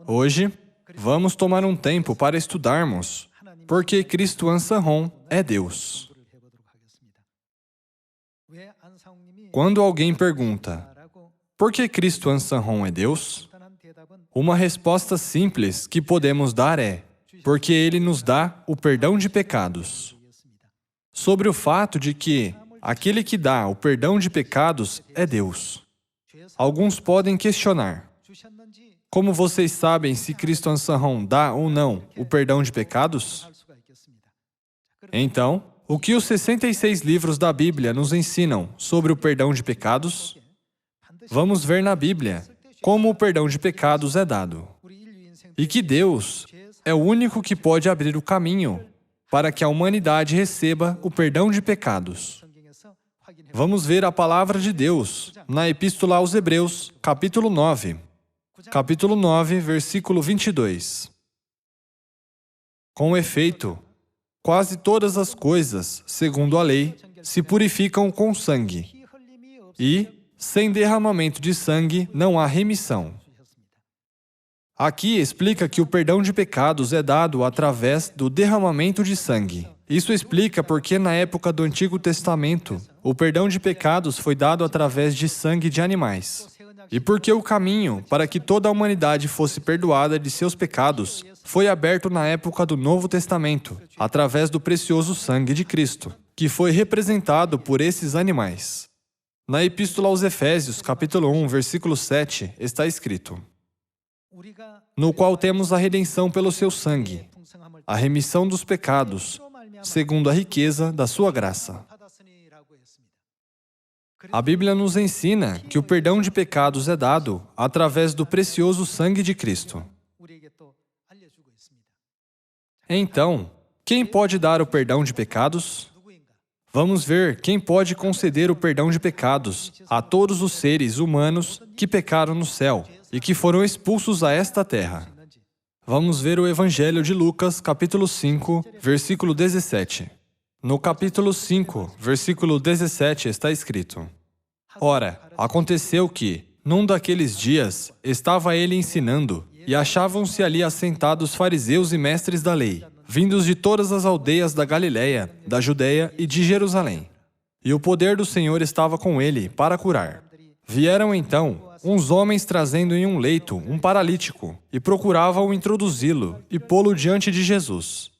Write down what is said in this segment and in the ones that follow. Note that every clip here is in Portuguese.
Hoje, vamos tomar um tempo para estudarmos porque Cristo Ansanron é Deus. Quando alguém pergunta, por que Cristo Ansanron é Deus? Uma resposta simples que podemos dar é, porque Ele nos dá o perdão de pecados. Sobre o fato de que aquele que dá o perdão de pecados é Deus. Alguns podem questionar, como vocês sabem se Cristo Ansanron dá ou não o perdão de pecados? Então, o que os 66 livros da Bíblia nos ensinam sobre o perdão de pecados? Vamos ver na Bíblia como o perdão de pecados é dado. E que Deus é o único que pode abrir o caminho para que a humanidade receba o perdão de pecados. Vamos ver a palavra de Deus na Epístola aos Hebreus, capítulo 9. Capítulo 9, versículo 22. Com efeito, quase todas as coisas, segundo a lei, se purificam com sangue. E, sem derramamento de sangue, não há remissão. Aqui explica que o perdão de pecados é dado através do derramamento de sangue. Isso explica porque na época do Antigo Testamento, o perdão de pecados foi dado através de sangue de animais. E porque o caminho para que toda a humanidade fosse perdoada de seus pecados foi aberto na época do Novo Testamento, através do precioso sangue de Cristo, que foi representado por esses animais. Na Epístola aos Efésios, capítulo 1, versículo 7, está escrito, no qual temos a redenção pelo seu sangue, a remissão dos pecados, segundo a riqueza da sua graça. A Bíblia nos ensina que o perdão de pecados é dado através do precioso sangue de Cristo. Então, quem pode dar o perdão de pecados? Vamos ver quem pode conceder o perdão de pecados a todos os seres humanos que pecaram no céu e que foram expulsos a esta terra. Vamos ver o Evangelho de Lucas, capítulo 5, versículo 17. No capítulo 5, versículo 17, está escrito, ora, aconteceu que, num daqueles dias, estava ele ensinando, e achavam-se ali assentados fariseus e mestres da lei, vindos de todas as aldeias da Galileia, da Judeia e de Jerusalém. E o poder do Senhor estava com ele para curar. Vieram então uns homens trazendo em um leito um paralítico, e procuravam introduzi-lo e pô-lo diante de Jesus.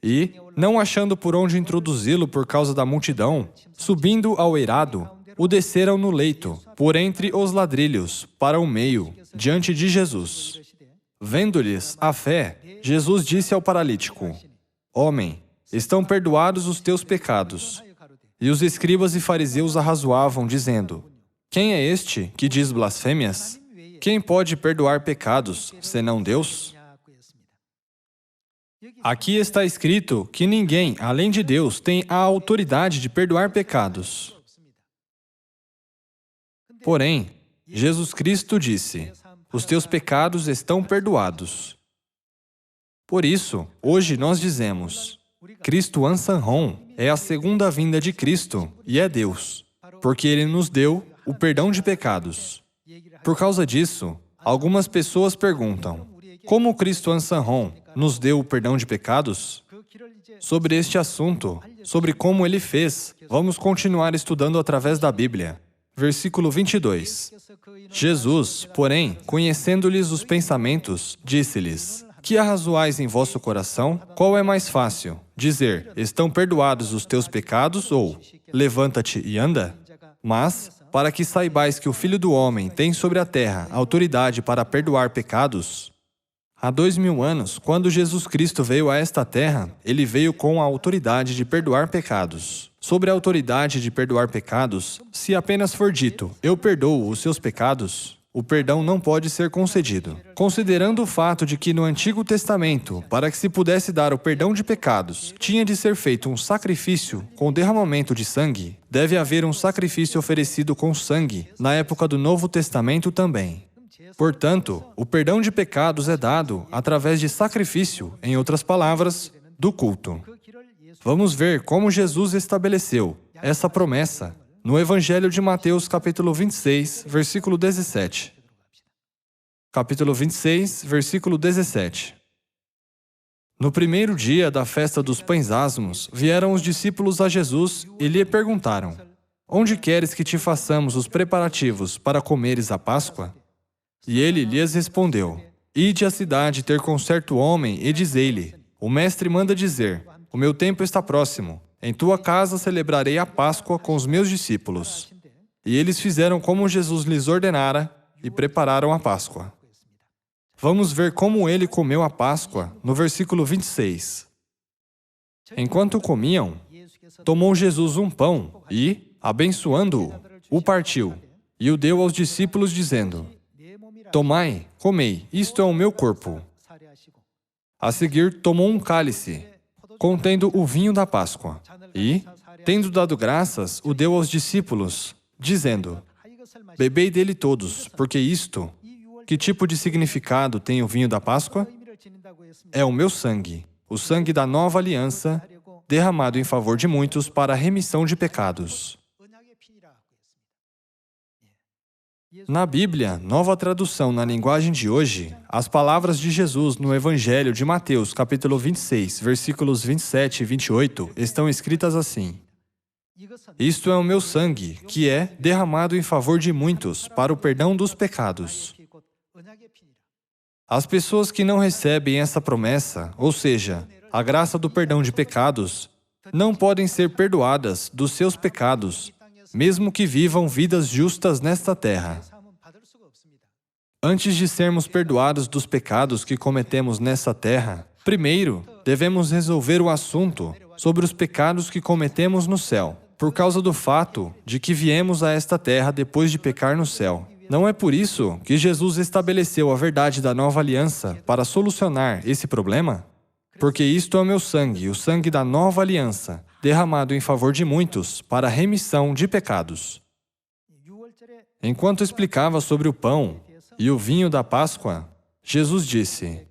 E, não achando por onde introduzi-lo por causa da multidão, subindo ao eirado, o desceram no leito, por entre os ladrilhos, para o meio, diante de Jesus. Vendo-lhes a fé, Jesus disse ao paralítico, homem, estão perdoados os teus pecados. E os escribas e fariseus arrazoavam, dizendo, quem é este que diz blasfêmias? Quem pode perdoar pecados, senão Deus? Aqui está escrito que ninguém, além de Deus, tem a autoridade de perdoar pecados. Porém, Jesus Cristo disse, os teus pecados estão perdoados. Por isso, hoje nós dizemos, Cristo Ansanron é a segunda vinda de Cristo e é Deus, porque Ele nos deu o perdão de pecados. Por causa disso, algumas pessoas perguntam, como Cristo Ansanron nos deu o perdão de pecados? Sobre este assunto, sobre como Ele fez, vamos continuar estudando através da Bíblia. Versículo 22. Jesus, porém, conhecendo-lhes os pensamentos, disse-lhes, que arrazoais em vosso coração? Qual é mais fácil? Dizer, estão perdoados os teus pecados ou, levanta-te e anda? Mas, para que saibais que o Filho do Homem tem sobre a terra autoridade para perdoar pecados, há 2000 anos, quando Jesus Cristo veio a esta terra, Ele veio com a autoridade de perdoar pecados. Sobre a autoridade de perdoar pecados, se apenas for dito, eu perdoo os seus pecados, o perdão não pode ser concedido. Considerando o fato de que no Antigo Testamento, para que se pudesse dar o perdão de pecados, tinha de ser feito um sacrifício com derramamento de sangue, deve haver um sacrifício oferecido com sangue na época do Novo Testamento também. Portanto, o perdão de pecados é dado através de sacrifício, em outras palavras, do culto. Vamos ver como Jesus estabeleceu essa promessa no Evangelho de Mateus, capítulo 26, versículo 17. capítulo 26, versículo 17. No primeiro dia da festa dos pães asmos, vieram os discípulos a Jesus e lhe perguntaram: Onde queres que te façamos os preparativos para comeres a Páscoa? E ele lhes respondeu: Ide à cidade ter com certo homem e dizei-lhe: O mestre manda dizer: O meu tempo está próximo. Em tua casa celebrarei a Páscoa com os meus discípulos. E eles fizeram como Jesus lhes ordenara e prepararam a Páscoa. Vamos ver como ele comeu a Páscoa no versículo 26. Enquanto comiam, tomou Jesus um pão e, abençoando-o, o partiu e o deu aos discípulos, dizendo: Tomai, comei, isto é o meu corpo. A seguir, tomou um cálice, contendo o vinho da Páscoa, e, tendo dado graças, o deu aos discípulos, dizendo: Bebei dele todos, porque isto... Que tipo de significado tem o vinho da Páscoa? É o meu sangue, o sangue da nova aliança, derramado em favor de muitos para a remissão de pecados. Na Bíblia, nova tradução na linguagem de hoje, as palavras de Jesus no Evangelho de Mateus, capítulo 26, versículos 27 e 28, estão escritas assim: Isto é o meu sangue, que é derramado em favor de muitos para o perdão dos pecados. As pessoas que não recebem essa promessa, ou seja, a graça do perdão de pecados, não podem ser perdoadas dos seus pecados, mesmo que vivam vidas justas nesta terra. Antes de sermos perdoados dos pecados que cometemos nessa terra, primeiro, devemos resolver o assunto sobre os pecados que cometemos no céu, por causa do fato de que viemos a esta terra depois de pecar no céu. Não é por isso que Jesus estabeleceu a verdade da nova aliança para solucionar esse problema? Porque isto é o meu sangue, o sangue da nova aliança, derramado em favor de muitos para a remissão de pecados. Enquanto explicava sobre o pão e o vinho da Páscoa, Jesus disse: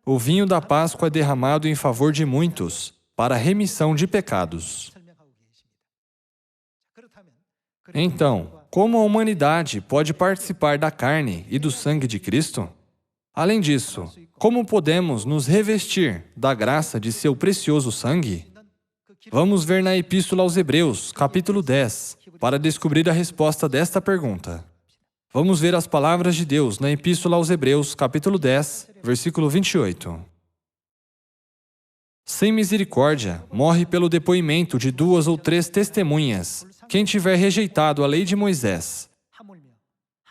O vinho da Páscoa é derramado em favor de muitos para a remissão de pecados. Então, como a humanidade pode participar da carne e do sangue de Cristo? Além disso, como podemos nos revestir da graça de seu precioso sangue? Vamos ver na Epístola aos Hebreus, capítulo 10, para descobrir a resposta desta pergunta. Vamos ver as palavras de Deus na Epístola aos Hebreus, capítulo 10, versículo 28. Sem misericórdia, morre pelo depoimento de 2 ou 3 testemunhas, quem tiver rejeitado a lei de Moisés.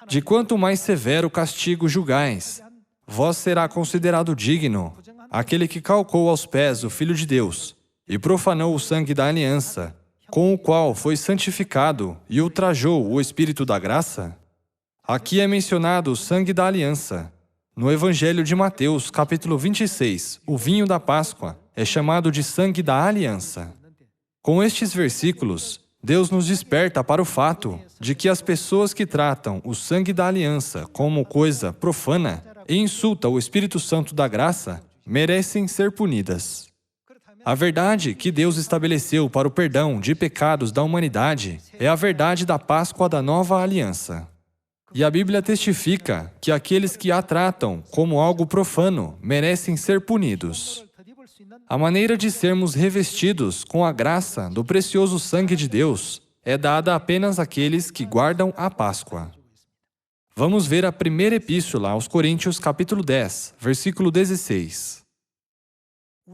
De quanto mais severo castigo julgais, vós será considerado digno aquele que calcou aos pés o Filho de Deus e profanou o sangue da aliança, com o qual foi santificado e ultrajou o Espírito da graça? Aqui é mencionado o sangue da aliança. No Evangelho de Mateus, capítulo 26, o vinho da Páscoa é chamado de sangue da aliança. Com estes versículos, Deus nos desperta para o fato de que as pessoas que tratam o sangue da aliança como coisa profana e insultam o Espírito Santo da graça merecem ser punidas. A verdade que Deus estabeleceu para o perdão de pecados da humanidade é a verdade da Páscoa da nova aliança. E a Bíblia testifica que aqueles que a tratam como algo profano merecem ser punidos. A maneira de sermos revestidos com a graça do precioso sangue de Deus é dada apenas àqueles que guardam a Páscoa. Vamos ver a primeira epístola aos Coríntios, capítulo 10, versículo 16.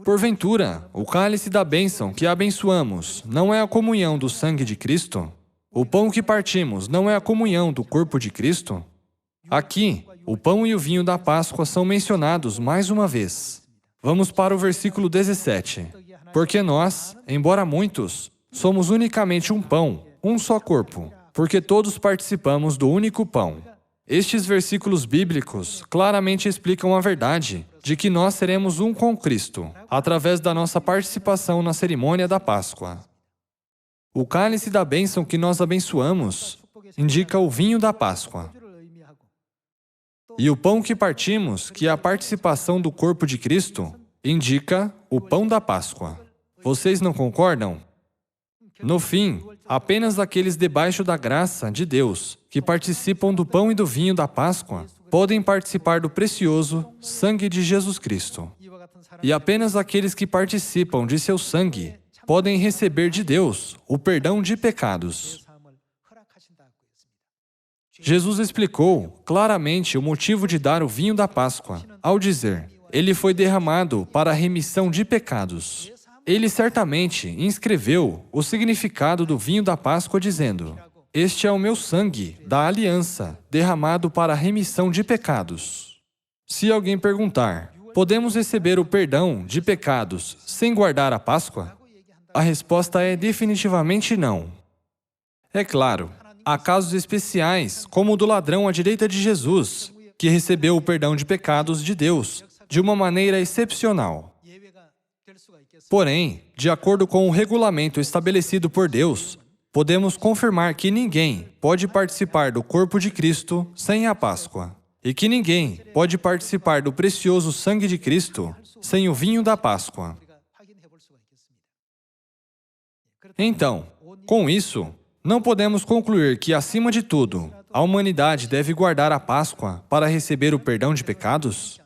Porventura, o cálice da bênção que abençoamos não é a comunhão do sangue de Cristo? O pão que partimos não é a comunhão do corpo de Cristo? Aqui, o pão e o vinho da Páscoa são mencionados mais uma vez. Vamos para o versículo 17. Porque nós, embora muitos, somos unicamente um pão, um só corpo, porque todos participamos do único pão. Estes versículos bíblicos claramente explicam a verdade de que nós seremos um com Cristo, através da nossa participação na cerimônia da Páscoa. O cálice da bênção que nós abençoamos indica o vinho da Páscoa. E o pão que partimos, que é a participação do corpo de Cristo, indica o pão da Páscoa. Vocês não concordam? No fim, apenas aqueles debaixo da graça de Deus, que participam do pão e do vinho da Páscoa, podem participar do precioso sangue de Jesus Cristo. E apenas aqueles que participam de seu sangue podem receber de Deus o perdão de pecados. Jesus explicou claramente o motivo de dar o vinho da Páscoa, ao dizer: ele foi derramado para a remissão de pecados. Ele certamente inscreveu o significado do vinho da Páscoa dizendo: este é o meu sangue da aliança, derramado para a remissão de pecados. Se alguém perguntar: podemos receber o perdão de pecados sem guardar a Páscoa? A resposta é definitivamente não. É claro, há casos especiais, como o do ladrão à direita de Jesus, que recebeu o perdão de pecados de Deus de uma maneira excepcional. Porém, de acordo com o regulamento estabelecido por Deus, podemos confirmar que ninguém pode participar do corpo de Cristo sem a Páscoa, e que ninguém pode participar do precioso sangue de Cristo sem o vinho da Páscoa. Então, com isso, não podemos concluir que, acima de tudo, a humanidade deve guardar a Páscoa para receber o perdão de pecados?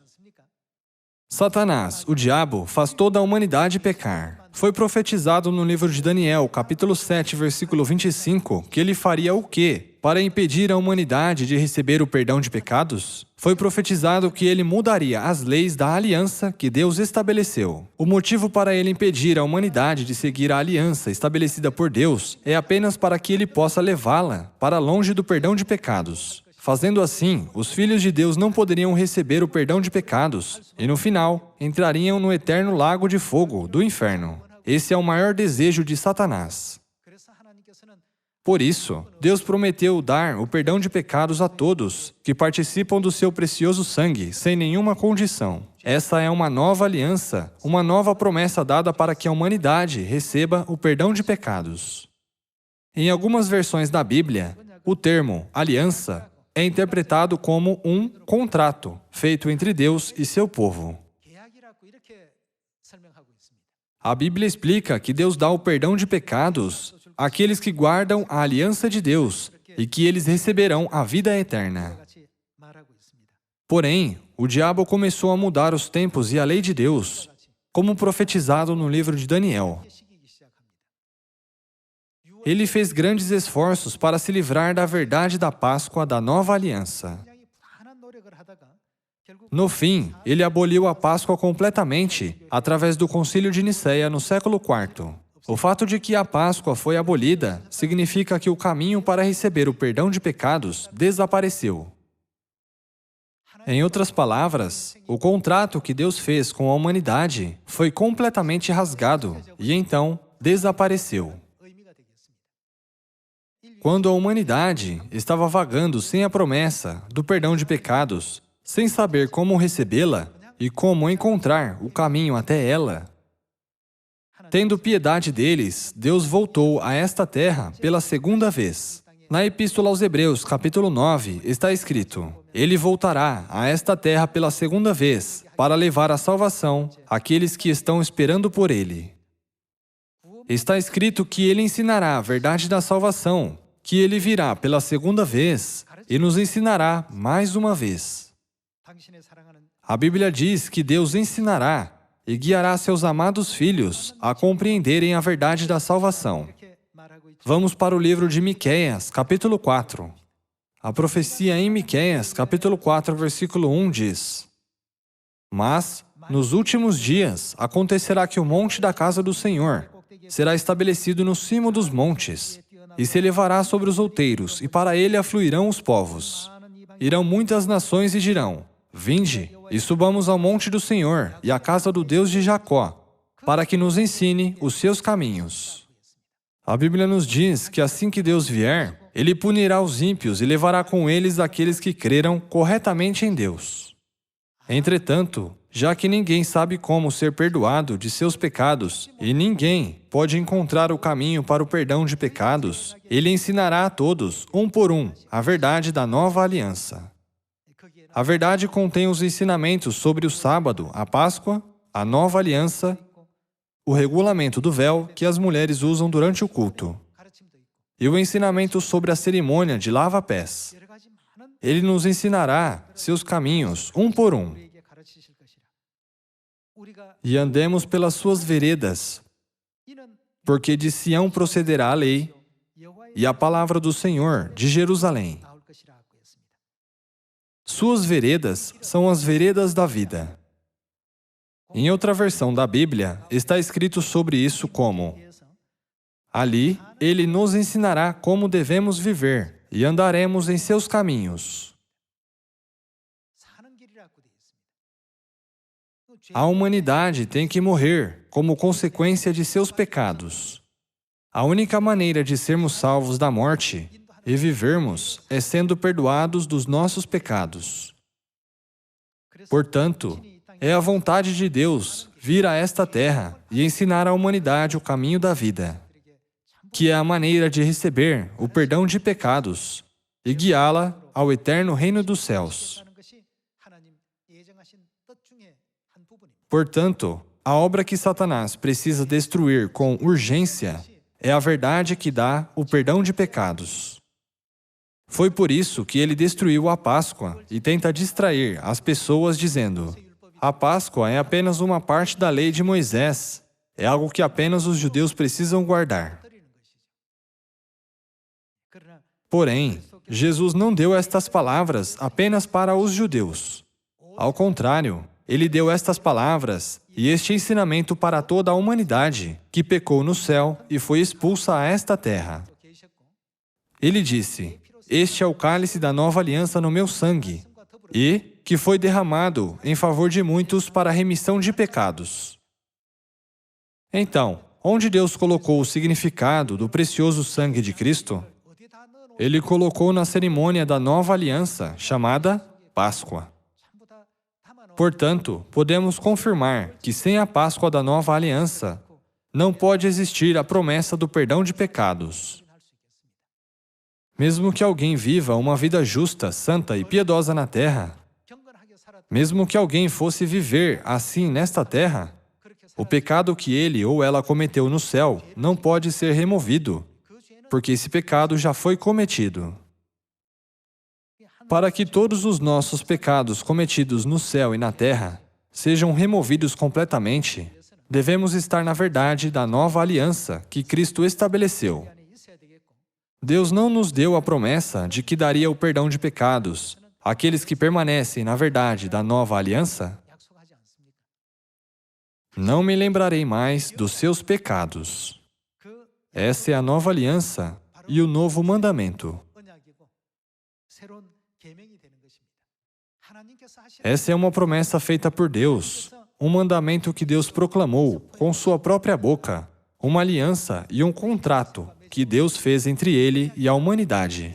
Satanás, o diabo, faz toda a humanidade pecar. Foi profetizado no livro de Daniel, capítulo 7, versículo 25, que ele faria o quê para impedir a humanidade de receber o perdão de pecados? Foi profetizado que ele mudaria as leis da aliança que Deus estabeleceu. O motivo para ele impedir a humanidade de seguir a aliança estabelecida por Deus é apenas para que ele possa levá-la para longe do perdão de pecados. Fazendo assim, os filhos de Deus não poderiam receber o perdão de pecados e, no final, entrariam no eterno lago de fogo do inferno. Esse é o maior desejo de Satanás. Por isso, Deus prometeu dar o perdão de pecados a todos que participam do seu precioso sangue, sem nenhuma condição. Essa é uma nova aliança, uma nova promessa dada para que a humanidade receba o perdão de pecados. Em algumas versões da Bíblia, o termo aliança é interpretado como um contrato feito entre Deus e seu povo. A Bíblia explica que Deus dá o perdão de pecados àqueles que guardam a aliança de Deus e que eles receberão a vida eterna. Porém, o diabo começou a mudar os tempos e a lei de Deus, como profetizado no livro de Daniel. Ele fez grandes esforços para se livrar da verdade da Páscoa da nova aliança. No fim, ele aboliu a Páscoa completamente através do Concílio de Nicéia no século IV. O fato de que a Páscoa foi abolida significa que o caminho para receber o perdão de pecados desapareceu. Em outras palavras, o contrato que Deus fez com a humanidade foi completamente rasgado e então desapareceu. Quando a humanidade estava vagando sem a promessa do perdão de pecados, sem saber como recebê-la e como encontrar o caminho até ela, tendo piedade deles, Deus voltou a esta terra pela segunda vez. Na Epístola aos Hebreus, capítulo 9, está escrito: ele voltará a esta terra pela segunda vez para levar a salvação àqueles que estão esperando por ele. Está escrito que ele ensinará a verdade da salvação, que ele virá pela segunda vez e nos ensinará mais uma vez. A Bíblia diz que Deus ensinará e guiará seus amados filhos a compreenderem a verdade da salvação. Vamos para o livro de Miqueias, capítulo 4. A profecia em Miqueias, capítulo 4, versículo 1 diz: mas, nos últimos dias, acontecerá que o monte da casa do Senhor será estabelecido no cimo dos montes, e se elevará sobre os outeiros, e para ele afluirão os povos. Irão muitas nações e dirão: vinde, e subamos ao monte do Senhor e à casa do Deus de Jacó, para que nos ensine os seus caminhos. A Bíblia nos diz que assim que Deus vier, Ele punirá os ímpios e levará com eles aqueles que creram corretamente em Deus. Entretanto, já que ninguém sabe como ser perdoado de seus pecados e ninguém pode encontrar o caminho para o perdão de pecados, Ele ensinará a todos, um por um, a verdade da nova aliança. A verdade contém os ensinamentos sobre o sábado, a Páscoa, a nova aliança, o regulamento do véu que as mulheres usam durante o culto, e o ensinamento sobre a cerimônia de lava-pés. Ele nos ensinará seus caminhos, um por um, e andemos pelas suas veredas, porque de Sião procederá a lei e a palavra do Senhor de Jerusalém. Suas veredas são as veredas da vida. Em outra versão da Bíblia, está escrito sobre isso como: ali, Ele nos ensinará como devemos viver e andaremos em seus caminhos. A humanidade tem que morrer como consequência de seus pecados. A única maneira de sermos salvos da morte e vivermos é sendo perdoados dos nossos pecados. Portanto, é a vontade de Deus vir a esta terra e ensinar à humanidade o caminho da vida, que é a maneira de receber o perdão de pecados e guiá-la ao eterno reino dos céus. Portanto, a obra que Satanás precisa destruir com urgência é a verdade que dá o perdão de pecados. Foi por isso que ele destruiu a Páscoa e tenta distrair as pessoas dizendo: a Páscoa é apenas uma parte da lei de Moisés, é algo que apenas os judeus precisam guardar. Porém, Jesus não deu estas palavras apenas para os judeus. Ao contrário, ele deu estas palavras e este ensinamento para toda a humanidade que pecou no céu e foi expulsa a esta terra. Ele disse: este é o cálice da nova aliança no meu sangue, e que foi derramado em favor de muitos para a remissão de pecados. Então, onde Deus colocou o significado do precioso sangue de Cristo? Ele colocou na cerimônia da nova aliança, chamada Páscoa. Portanto, podemos confirmar que sem a Páscoa da nova aliança, não pode existir a promessa do perdão de pecados. Mesmo que alguém viva uma vida justa, santa e piedosa na terra, mesmo que alguém fosse viver assim nesta terra, o pecado que ele ou ela cometeu no céu não pode ser removido, porque esse pecado já foi cometido. Para que todos os nossos pecados cometidos no céu e na terra sejam removidos completamente, devemos estar na verdade da nova aliança que Cristo estabeleceu. Deus não nos deu a promessa de que daria o perdão de pecados àqueles que permanecem na verdade da nova aliança? Não me lembrarei mais dos seus pecados. Essa é a nova aliança e o novo mandamento. Essa é uma promessa feita por Deus, um mandamento que Deus proclamou com sua própria boca, uma aliança e um contrato que Deus fez entre Ele e a humanidade.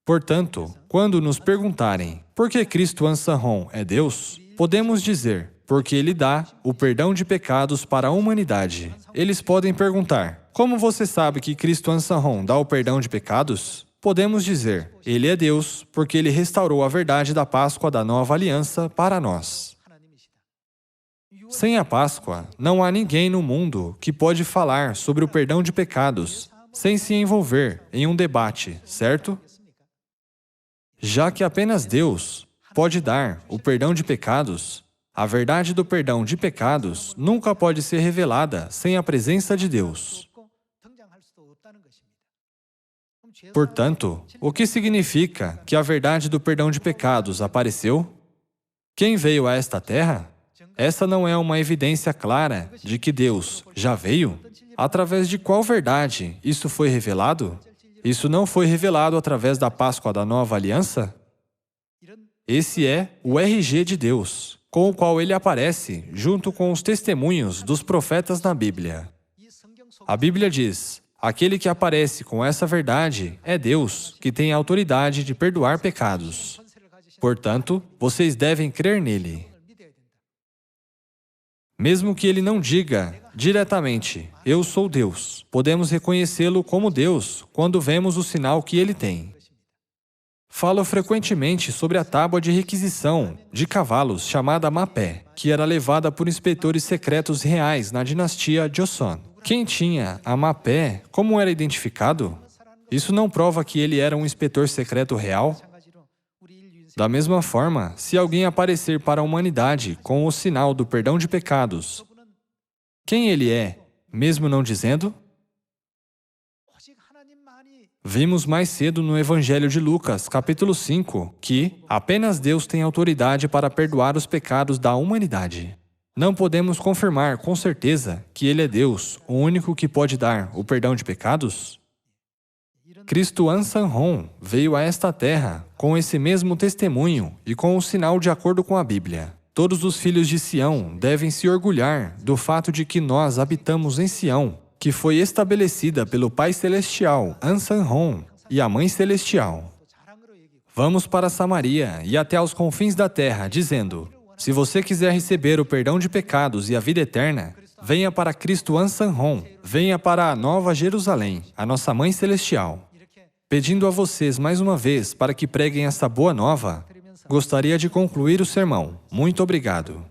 Portanto, quando nos perguntarem por que Cristo Ansanron é Deus, podemos dizer, porque Ele dá o perdão de pecados para a humanidade. Eles podem perguntar: como você sabe que Cristo Ansanron dá o perdão de pecados? Podemos dizer, Ele é Deus, porque Ele restaurou a verdade da Páscoa da nova aliança para nós. Sem a Páscoa, não há ninguém no mundo que pode falar sobre o perdão de pecados sem se envolver em um debate, certo? Já que apenas Deus pode dar o perdão de pecados, a verdade do perdão de pecados nunca pode ser revelada sem a presença de Deus. Portanto, o que significa que a verdade do perdão de pecados apareceu? Quem veio a esta terra? Essa não é uma evidência clara de que Deus já veio? Através de qual verdade isso foi revelado? Isso não foi revelado através da Páscoa da Nova Aliança? Esse é o RG de Deus, com o qual Ele aparece junto com os testemunhos dos profetas na Bíblia. A Bíblia diz: aquele que aparece com essa verdade é Deus, que tem a autoridade de perdoar pecados. Portanto, vocês devem crer nele. Mesmo que ele não diga diretamente, eu sou Deus, podemos reconhecê-lo como Deus quando vemos o sinal que ele tem. Falo frequentemente sobre a tábua de requisição de cavalos chamada Mapé, que era levada por inspetores secretos reais na dinastia Joseon. Quem tinha a Mapé, como era identificado? Isso não prova que ele era um inspetor secreto real? Da mesma forma, se alguém aparecer para a humanidade com o sinal do perdão de pecados, quem ele é, mesmo não dizendo? Vimos mais cedo no Evangelho de Lucas, capítulo 5, que apenas Deus tem autoridade para perdoar os pecados da humanidade. Não podemos confirmar com certeza que Ele é Deus, o único que pode dar o perdão de pecados? Cristo Ansanhon veio a esta terra com esse mesmo testemunho e com o sinal de acordo com a Bíblia. Todos os filhos de Sião devem se orgulhar do fato de que nós habitamos em Sião, que foi estabelecida pelo Pai Celestial, Ansanhon, e a Mãe Celestial. Vamos para Samaria e até aos confins da terra, dizendo: se você quiser receber o perdão de pecados e a vida eterna, venha para Cristo Ansanhon, venha para a Nova Jerusalém, a nossa Mãe Celestial. Pedindo a vocês mais uma vez para que preguem essa boa nova, gostaria de concluir o sermão. Muito obrigado.